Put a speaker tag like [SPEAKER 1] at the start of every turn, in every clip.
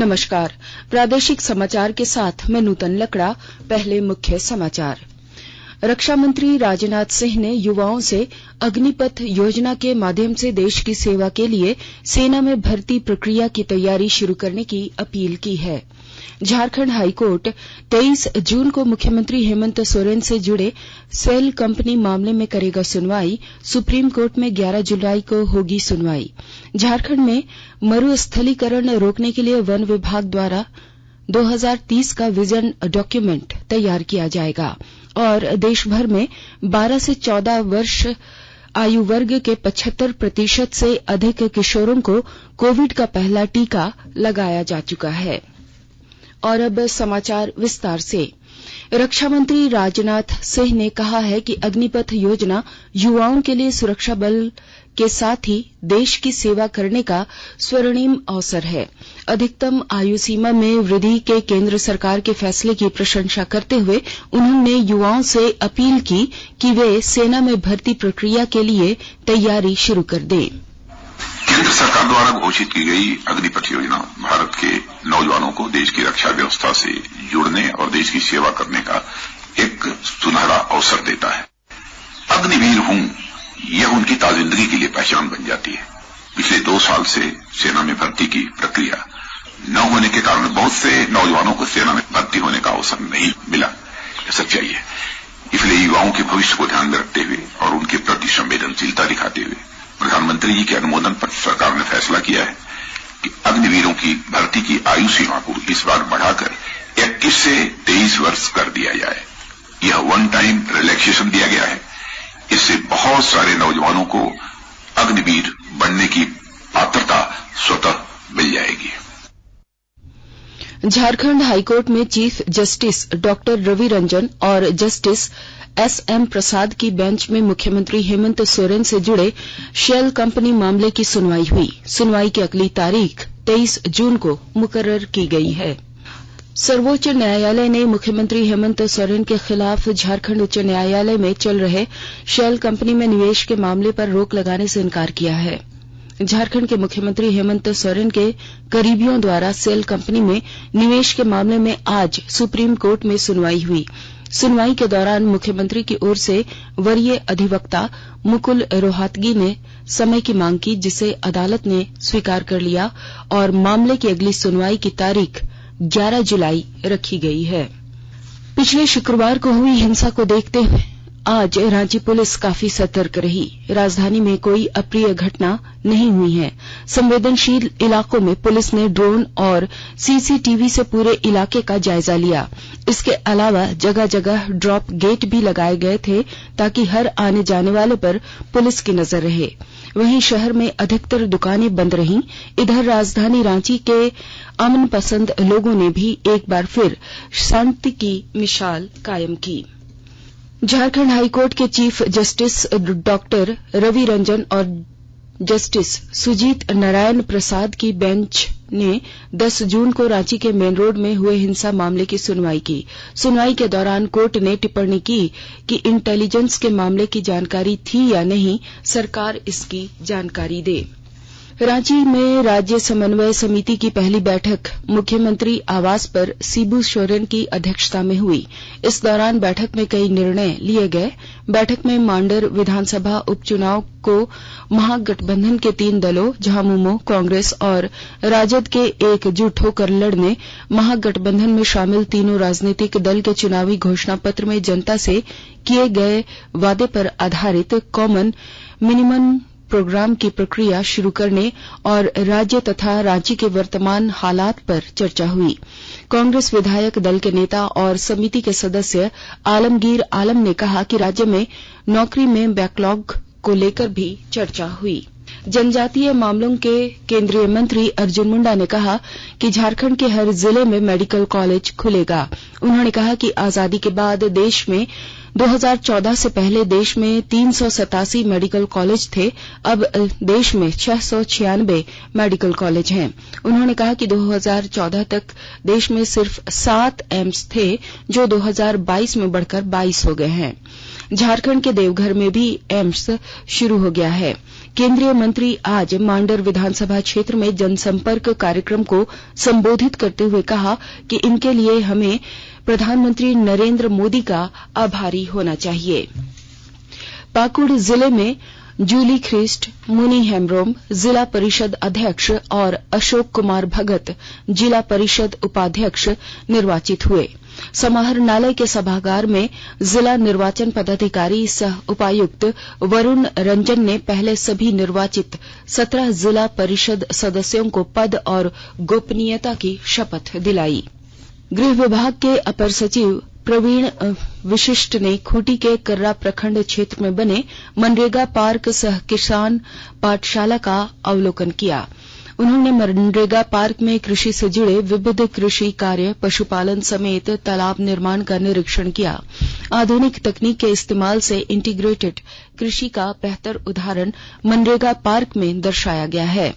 [SPEAKER 1] नमस्कार। प्रादेशिक समाचार के साथ मैं नूतन लकड़ा। पहले मुख्य समाचार। रक्षा मंत्री राजनाथ सिंह ने युवाओं से अग्निपथ योजना के माध्यम से देश की सेवा के लिए सेना में भर्ती प्रक्रिया की तैयारी शुरू करने की अपील की है। झारखंड हाईकोर्ट 23 जून को मुख्यमंत्री हेमंत सोरेन से जुड़े सेल कंपनी मामले में करेगा सुनवाई। सुप्रीम कोर्ट में 11 जुलाई को होगी सुनवाई। झारखंड में मरुस्थलीकरण रोकने के लिए वन विभाग द्वारा 2030 का विजन डॉक्यूमेंट तैयार किया जाएगा और देश भर में 12 से 14 वर्ष आयु वर्ग के 75% से अधिक किशोरों को कोविड का पहला टीका लगाया जा चुका है। और अब समाचार विस्तार से। रक्षा मंत्री राजनाथ सिंह ने कहा है कि अग्निपथ योजना युवाओं के लिए सुरक्षा बल के साथ ही देश की सेवा करने का स्वर्णिम अवसर है। अधिकतम आयु सीमा में वृद्धि के केंद्र सरकार के फैसले की प्रशंसा करते हुए उन्होंने युवाओं से अपील की कि वे सेना में भर्ती प्रक्रिया के लिए तैयारी शुरू कर दें।
[SPEAKER 2] केंद्र सरकार द्वारा घोषित की गई अग्निपथ योजना भारत के नौजवानों को देश की रक्षा व्यवस्था से जुड़ने और देश की सेवा करने का एक सुनहरा अवसर देता है। अग्निवीर हूं, यह उनकी ताजिंदगी के लिए पहचान बन जाती है। पिछले 2 साल से सेना में भर्ती की प्रक्रिया न होने के कारण बहुत से नौजवानों को सेना में भर्ती होने का अवसर नहीं मिला। यह सच्चाई है। इसलिए युवाओं के भविष्य को ध्यान में रखते हुए और उनके प्रति संवेदनशीलता दिखाते हुए प्रधानमंत्री जी के अनुमोदन पर सरकार ने फैसला किया है कि अग्निवीरों की भर्ती की आयु सीमा को इस बार बढ़ाकर 21 से 23 वर्ष कर दिया जाए। यह वन टाइम रिलैक्सेशन दिया गया है। इससे बहुत सारे नौजवानों को अग्निवीर बनने की पात्रता स्वतः मिल जाएगी।
[SPEAKER 1] झारखंड हाईकोर्ट में chief justice doctor Ravi Ranjan और जस्टिस एसएम प्रसाद की बेंच में मुख्यमंत्री हेमंत सोरेन से जुड़े शेल कंपनी मामले की सुनवाई हुई। सुनवाई की अगली तारीख 23 जून को मुकर्रर की गई है। सर्वोच्च न्यायालय ने मुख्यमंत्री हेमंत सोरेन के खिलाफ झारखंड उच्च न्यायालय में चल रहे शेल कंपनी में निवेश के मामले पर रोक लगाने से इनकार किया है। झारखंड के मुख्यमंत्री हेमंत सोरेन के करीबियों द्वारा सेल कंपनी में निवेश के मामले में आज सुप्रीम कोर्ट में सुनवाई हुई। सुनवाई के दौरान मुख्यमंत्री की ओर से वरीय अधिवक्ता मुकुल रोहतगी ने समय की मांग की, जिसे अदालत ने स्वीकार कर लिया और मामले की अगली सुनवाई की तारीख 11 जुलाई रखी गई है। पिछले शुक्रवार को हुई हिंसा को देखते हुए आज रांची पुलिस काफी सतर्क रही। राजधानी में कोई अप्रिय घटना नहीं हुई है। संवेदनशील इलाकों में पुलिस ने ड्रोन और सीसीटीवी से पूरे इलाके का जायजा लिया। इसके अलावा जगह जगह ड्रॉप गेट भी लगाए गए थे ताकि हर आने जाने वाले पर पुलिस की नजर रहे। वहीं शहर में अधिकतर दुकानें बंद रहीं। इधर राजधानी रांची के अमन पसंद लोगों ने भी एक बार फिर शांति की मिसाल कायम की। झारखंड हाईकोर्ट के chief justice doctor Ravi Ranjan और जस्टिस सुजीत नारायण प्रसाद की बेंच ने 10 जून को रांची के मेन रोड में हुए हिंसा मामले की सुनवाई की। सुनवाई के दौरान कोर्ट ने टिप्पणी की कि इंटेलिजेंस के मामले की जानकारी थी या नहीं, सरकार इसकी जानकारी दे। रांची में राज्य समन्वय समिति की पहली बैठक मुख्यमंत्री आवास पर शिबू सोरेन की अध्यक्षता में हुई। इस दौरान बैठक में कई निर्णय लिए गए। बैठक में मांडर विधानसभा उपचुनाव को महागठबंधन के 3 दलों झामुमो, कांग्रेस और राजद के एकजुट होकर लड़ने, महागठबंधन में शामिल तीनों राजनीतिक दल के चुनावी घोषणा पत्र में जनता से किए गए वादे पर आधारित कॉमन मिनिमम प्रोग्राम की प्रक्रिया शुरू करने और राज्य तथा रांची के वर्तमान हालात पर चर्चा हुई। कांग्रेस विधायक दल के नेता और समिति के सदस्य आलमगीर आलम ने कहा कि राज्य में नौकरी में बैकलॉग को लेकर भी चर्चा हुई। जनजातीय मामलों के केंद्रीय मंत्री अर्जुन मुंडा ने कहा कि झारखंड के हर जिले में मेडिकल कॉलेज खुलेगा। उन्होंने कहा कि आजादी के बाद देश में 2014 से पहले देश में 387 मेडिकल कॉलेज थे, अब देश में 696 मेडिकल कॉलेज हैं। उन्होंने कहा कि 2014 तक देश में सिर्फ 7 एम्स थे, जो 2022 में बढ़कर 22 हो गए हैं। झारखंड के देवघर में भी एम्स शुरू हो गया है। केंद्रीय मंत्री आज मांडर विधानसभा क्षेत्र में जनसंपर्क कार्यक्रम को संबोधित करते हुए कहा कि इनके लिए हमें प्रधानमंत्री नरेंद्र मोदी का आभारी होना चाहिए। पाकुड़ जिले में जूली ख्रिस्ट, मुनी हेम्ब्रोम जिला परिषद अध्यक्ष और अशोक कुमार भगत जिला परिषद उपाध्यक्ष निर्वाचित हुए। समाहरणालय के सभागार में जिला निर्वाचन पदाधिकारी सह उपायुक्त वरुण रंजन ने पहले सभी निर्वाचित 17 जिला परिषद सदस्यों को पद और गोपनीयता की शपथ दिलाई। गृह विभाग के अपर सचिव प्रवीण विशिष्ट ने खूंटी के कर्रा प्रखंड क्षेत्र में बने मनरेगा पार्क सह किसान पाठशाला का अवलोकन किया। उन्होंने मनरेगा पार्क में कृषि से जुड़े विविध कृषि कार्य, पशुपालन समेत तालाब निर्माण का निरीक्षण किया। आधुनिक तकनीक के इस्तेमाल से इंटीग्रेटेड कृषि का बेहतर उदाहरण मनरेगा पार्क में दर्शाया गया है।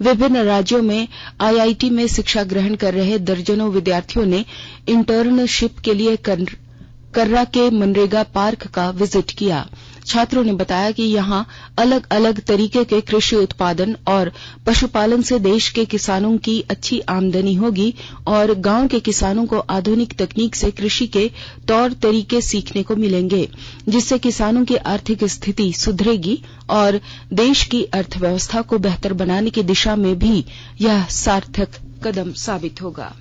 [SPEAKER 1] विभिन्न राज्यों में आईआईटी में शिक्षा ग्रहण कर रहे दर्जनों विद्यार्थियों ने इंटर्नशिप के लिए कर्रा के मनरेगा पार्क का विजिट किया। छात्रों ने बताया कि यहां अलग अलग तरीके के कृषि उत्पादन और पशुपालन से देश के किसानों की अच्छी आमदनी होगी और गांव के किसानों को आधुनिक तकनीक से कृषि के तौर तरीके सीखने को मिलेंगे, जिससे किसानों की आर्थिक स्थिति सुधरेगी और देश की अर्थव्यवस्था को बेहतर बनाने की दिशा में भी यह सार्थक कदम साबित होगा।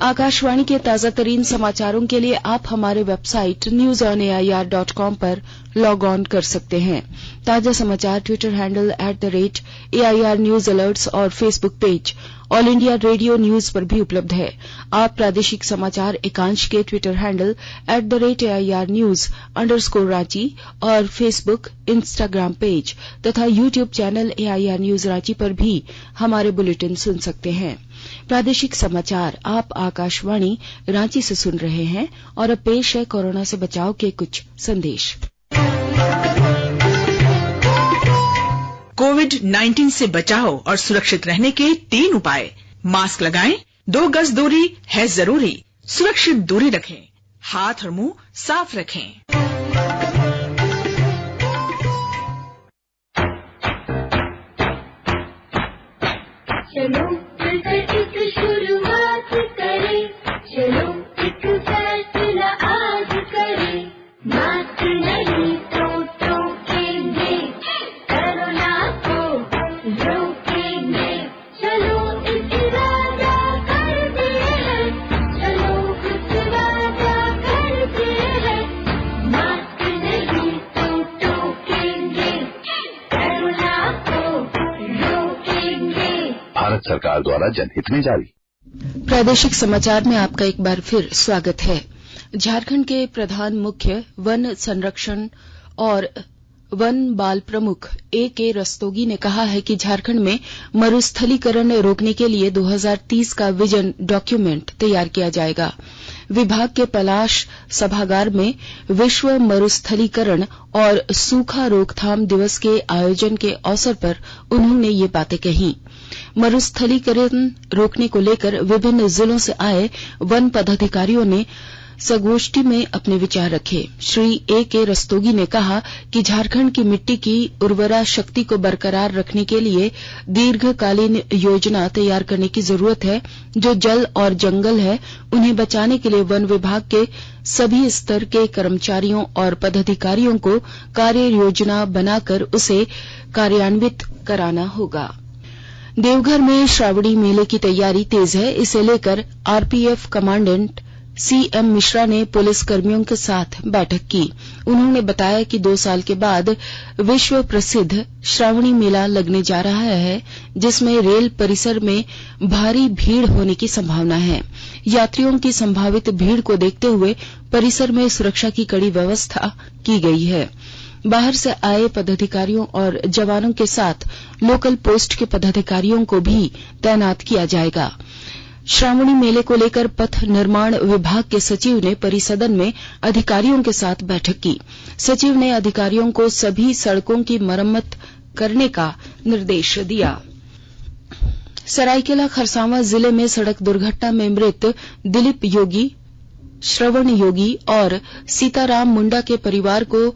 [SPEAKER 1] आकाशवाणी के ताजा तरीन समाचारों के लिए आप हमारे वेबसाइट newsonair.com पर लॉग ऑन कर सकते हैं। ताजा समाचार Twitter handle @AIR news alerts और Facebook page all India radio news पर भी उपलब्ध है। आप प्रादेशिक समाचार एकांश के Twitter handle @AIR news _Ranchi और फेसबुक, इंस्टाग्राम पेज तथा YouTube channel AIR news Ranchi पर भी हमारे बुलेटिन सुन सकते हैं। प्रादेशिक समाचार आप आकाशवाणी रांची से सुन रहे हैं और अब पेश है कोरोना से बचाव के कुछ संदेश।
[SPEAKER 3] कोविड-19 से बचाव और सुरक्षित रहने के 3 उपाय। मास्क लगाएं, 2 गज दूरी है जरूरी, सुरक्षित दूरी रखें, हाथ और मुंह साफ रखें।
[SPEAKER 4] चलो मिलकर एक शुरुआत करें, चलो एक फैसला आज करें, मास्क नहीं तो टोकेंगे, कोरोना को रोकेंगे, चलो इस इरादा करते हैं, चलो कुछ वादा करते हैं, मास्क नहीं तो टोकेंगे, कोरोना को रोकेंगे।
[SPEAKER 5] भारत सरकार द्वारा जनहित में जारी।
[SPEAKER 1] प्रादेशिक समाचार में आपका एक बार फिर स्वागत है। झारखंड के प्रधान मुख्य वन संरक्षण और वन बाल प्रमुख A.K. रस्तोगी ने कहा है कि झारखंड में मरुस्थलीकरण रोकने के लिए 2030 का विजन डॉक्यूमेंट तैयार किया जाएगा। विभाग के पलाश सभागार में विश्व मरुस्थलीकरण और सूखा रोकथाम दिवस के आयोजन के अवसर पर उन्होंने ये बातें कही। मरुस्थलीकरण रोकने को लेकर विभिन्न जिलों से आए वन पदाधिकारियों ने संगोष्ठी में अपने विचार रखे। श्री A.K. रस्तोगी ने कहा कि झारखंड की मिट्टी की उर्वरा शक्ति को बरकरार रखने के लिए दीर्घकालीन योजना तैयार करने की जरूरत है। जो जल और जंगल है उन्हें बचाने के लिए वन विभाग के सभी स्तर के कर्मचारियों और पदाधिकारियों को कार्य योजना बनाकर उसे कार्यान्वित कराना होगा। देवघर में श्रावणी मेले की तैयारी तेज है। इसे लेकर आरपीएफ कमांडेंट CM मिश्रा ने पुलिस कर्मियों के साथ बैठक की। उन्होंने बताया कि 2 साल के बाद विश्व प्रसिद्ध श्रावणी मेला लगने जा रहा है, जिसमें रेल परिसर में भारी भीड़ होने की संभावना है। यात्रियों की संभावित भीड़ को देखते हुए परिसर में सुरक्षा की कड़ी व्यवस्था की गई है। बाहर से आए पदाधिकारियों और जवानों के साथ लोकल पोस्ट के पदाधिकारियों को भी तैनात किया जाएगा। श्रावणी मेले को लेकर पथ निर्माण विभाग के सचिव ने परिसदन में अधिकारियों के साथ बैठक की। सचिव ने अधिकारियों को सभी सड़कों की मरम्मत करने का निर्देश दिया। सरायकेला खरसावां जिले में सड़क दुर्घटना में मृत दिलीप योगी, श्रवण योगी और सीताराम मुंडा के परिवार को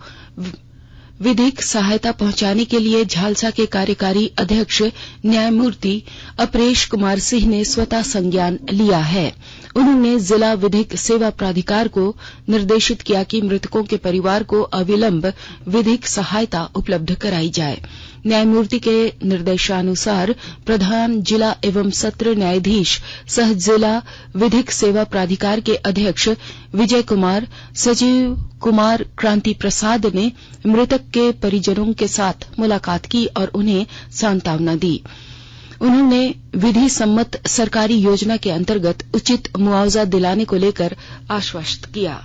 [SPEAKER 1] विधिक सहायता पहुंचाने के लिए झालसा के कार्यकारी अध्यक्ष न्यायमूर्ति अपरेश कुमार सिंह ने स्वतः संज्ञान लिया है। उन्होंने जिला विधिक सेवा प्राधिकार को निर्देशित किया कि मृतकों के परिवार को अविलंब विधिक सहायता उपलब्ध कराई जाए। न्यायमूर्ति के निर्देशानुसार प्रधान जिला एवं सत्र न्यायाधीश सह जिला विधिक सेवा प्राधिकार के अध्यक्ष विजय कुमार, सचिव कुमार क्रांति प्रसाद ने मृतक के परिजनों के साथ मुलाकात की और उन्हें सांत्वना दी। उन्होंने विधि सम्मत सरकारी योजना के अंतर्गत उचित मुआवजा दिलाने को लेकर आश्वस्त किया।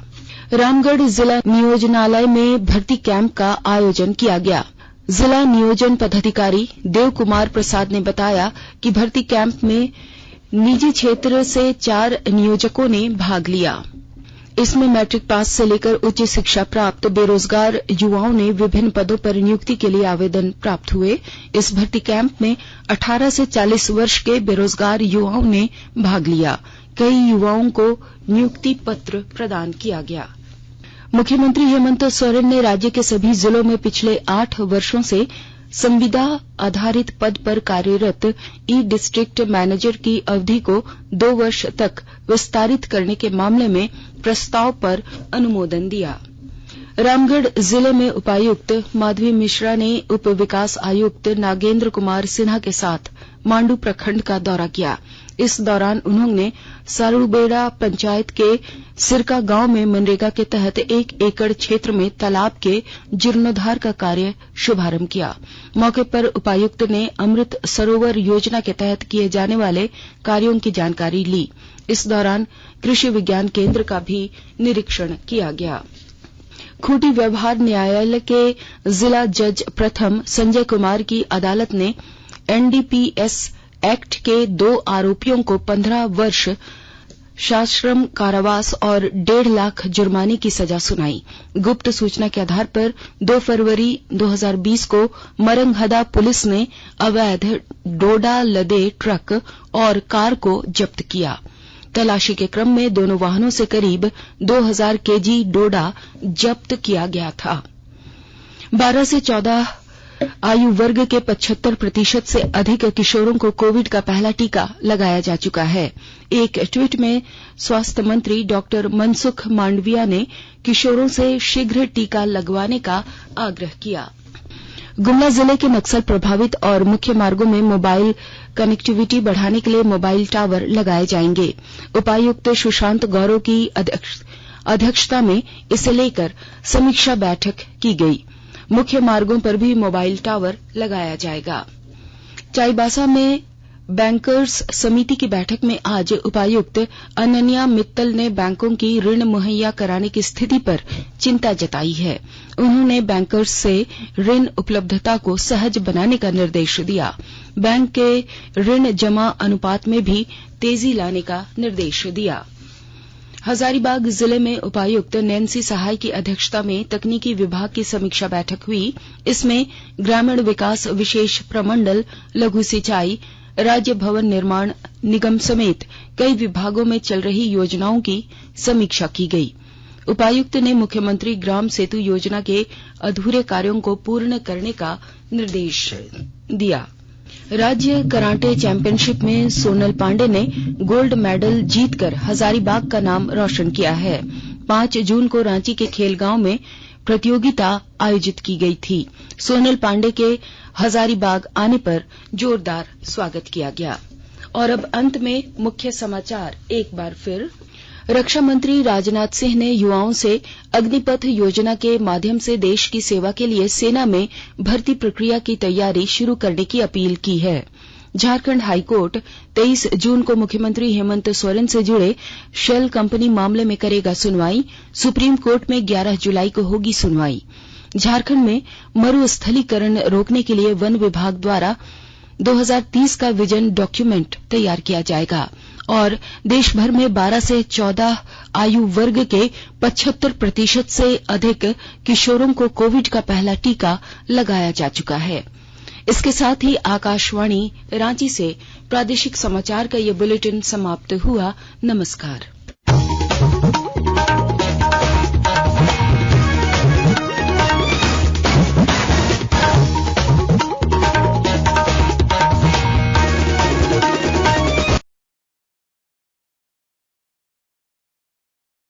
[SPEAKER 1] रामगढ़ जिला नियोजनालय में भर्ती कैंप का आयोजन किया गया। जिला नियोजन पदाधिकारी देव कुमार प्रसाद ने बताया कि भर्ती कैंप में निजी क्षेत्र से 4 नियोजकों ने भाग लिया। इसमें मैट्रिक पास से लेकर उच्च शिक्षा प्राप्त बेरोजगार युवाओं ने विभिन्न पदों पर नियुक्ति के लिए आवेदन प्राप्त हुए। इस भर्ती कैंप में 18 से 40 वर्ष के बेरोजगार युवाओं ने भाग लिया। कई युवाओं को नियुक्ति पत्र प्रदान किया गया। मुख्यमंत्री हेमंत सोरेन ने राज्य के सभी जिलों में पिछले 8 वर्षों से संविदा आधारित पद पर कार्यरत ई डिस्ट्रिक्ट मैनेजर की अवधि को 2 वर्ष तक विस्तारित करने के मामले में प्रस्ताव पर अनुमोदन दिया। रामगढ़ जिले में उपायुक्त माधवी मिश्रा ने उप विकास आयुक्त नागेंद्र कुमार सिन्हा के साथ मांडू प्रखंड का दौरा किया। इस दौरान उन्होंने सारूबेड़ा पंचायत के सिरका गांव में मनरेगा के तहत 1 एकड़ क्षेत्र में तालाब के जीर्णोद्धार का कार्य शुभारंभ किया। मौके पर उपायुक्त ने अमृत सरोवर योजना के तहत किए जाने वाले कार्यों की जानकारी ली। इस दौरान कृषि विज्ञान केंद्र का भी निरीक्षण किया गया। खूंटी व्यवहार न्यायालय के जिला जज प्रथम संजय कुमार की अदालत ने एनडीपीएस एक्ट के 2 आरोपियों को 15 वर्ष सश्रम कारावास और 1.5 लाख जुर्माने की सजा सुनाई। गुप्त सूचना के आधार पर 2 फरवरी 2020 को मरंगहदा पुलिस ने अवैध डोडा लदे ट्रक और कार को जब्त किया। तलाशी के क्रम में दोनों वाहनों से करीब 2000 केजी डोडा जब्त किया गया था। 12 से 14 आयु वर्ग के 75% से अधिक किशोरों को कोविड का पहला टीका लगाया जा चुका है। एक ट्वीट में स्वास्थ्य मंत्री डॉक्टर मनसुख मांडविया ने किशोरों से शीघ्र टीका लगवाने का आग्रह किया। गुमला जिले के नक्सल प्रभावित और मुख्य मार्गों में मोबाइल कनेक्टिविटी बढ़ाने के लिए मोबाइल टावर लगाए जाएंगे। उपायुक्त सुशांत गौरव की अध्यक्षता में इसे लेकर समीक्षा बैठक की गई। मुख्य मार्गों पर भी मोबाइल टावर लगाया जाएगा। चाईबासा में बैंकर्स समिति की बैठक में आज उपायुक्त अनन्या मित्तल ने बैंकों की ऋण मुहैया कराने की स्थिति पर चिंता जताई है। उन्होंने बैंकर्स से ऋण उपलब्धता को सहज बनाने का निर्देश दिया। बैंक के ऋण जमा अनुपात में भी तेजी लाने का निर्देश दिया। हजारीबाग जिले में उपायुक्त नैन्सी सहाय की अध्यक्षता में तकनीकी विभाग की समीक्षा बैठक हुई। इसमें ग्रामीण विकास विशेष प्रमंडल, लघु सिंचाई, राज्य भवन निर्माण निगम समेत कई विभागों में चल रही योजनाओं की समीक्षा की गई। उपायुक्त ने मुख्यमंत्री ग्राम सेतु योजना के अधूरे कार्यों को पूर्ण करने का निर्देश दिया। राज्य कराटे चैंपियनशिप में सोनल पांडे ने गोल्ड मेडल जीतकर हजारीबाग का नाम रोशन किया है। 5 जून को रांची के खेलगांव में प्रतियोगिता आयोजित की गई थी। सोनल पांडे के हजारीबाग आने पर जोरदार स्वागत किया गया। और अब अंत में मुख्य समाचार एक बार फिर। रक्षा मंत्री राजनाथ सिंह ने युवाओं से अग्निपथ योजना के माध्यम से देश की सेवा के लिए सेना में भर्ती प्रक्रिया की तैयारी शुरू करने की अपील की है। झारखंड हाईकोर्ट 23 जून को मुख्यमंत्री हेमंत सोरेन से जुड़े शेल कंपनी मामले में करेगा सुनवाई। सुप्रीम कोर्ट में 11 जुलाई को होगी सुनवाई। झारखंड में मरुस्थलीकरण रोकने के लिए वन विभाग द्वारा 2030 का विजन डॉक्यूमेंट तैयार किया जाएगा। और देश भर में 12 से 14 आयु वर्ग के 75% से अधिक किशोरों को कोविड का पहला टीका लगाया जा चुका है। इसके साथ ही आकाशवाणी रांची से प्रादेशिक समाचार का ये बुलेटिन समाप्त हुआ। नमस्कार।